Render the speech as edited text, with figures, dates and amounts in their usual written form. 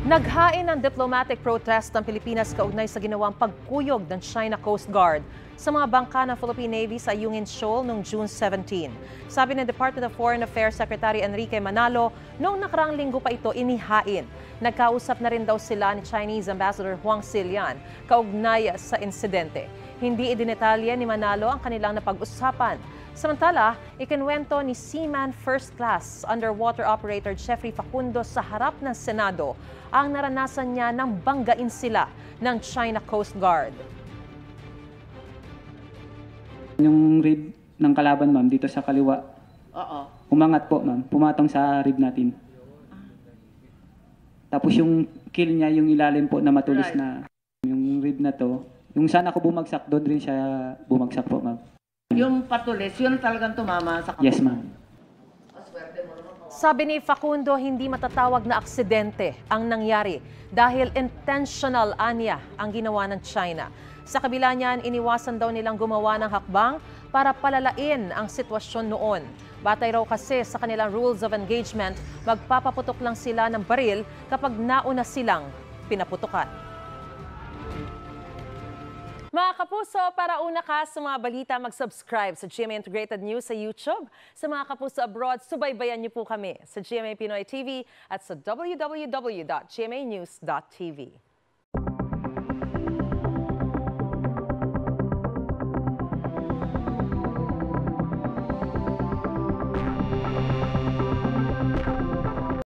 Naghain ng diplomatic protest ng Pilipinas kaugnay sa ginawang pagkuyog ng China Coast Guard sa mga bangka ng Philippine Navy sa Ayungin Shoal noong June 17. Sabi ng Department of Foreign Affairs Secretary Enrique Manalo, noong nakaraang linggo pa ito inihain. Nagkausap na rin daw sila ni Chinese Ambassador Huang Xilian kaugnay sa insidente. Hindi idinetalye ni Manalo ang kanilang napag-usapan. Samantala, ikinwento ni Seaman First Class Underwater Operator Jeffrey Facundo sa harap ng Senado ang naranasan niya nang banggain sila ng China Coast Guard. Yung rib ng kalaban, ma'am, dito sa kaliwa. Oo. Umangat po, ma'am. Pumatong sa rib natin. Tapos yung kill niya, yung ilalim po na matulis na yung rib na to. Yung saan ako bumagsak, doon rin siya bumagsak po, ma'am. Yung patulis, yun talagang tumama sa Yes, ma'am. Sabi ni Facundo, hindi matatawag na aksidente ang nangyari dahil intentional anya ang ginawa ng China. Sa kabila niyan, iniwasan daw nilang gumawa ng hakbang para palalain ang sitwasyon noon. Batay raw kasi sa kanilang rules of engagement, magpapaputok lang sila ng baril kapag nauna silang pinaputukan. Mga kapuso, para una ka sa mga balita, mag-subscribe sa GMA Integrated News sa YouTube. Sa mga kapuso abroad, subaybayan niyo po kami sa GMA Pinoy TV at sa www.gmanews.tv.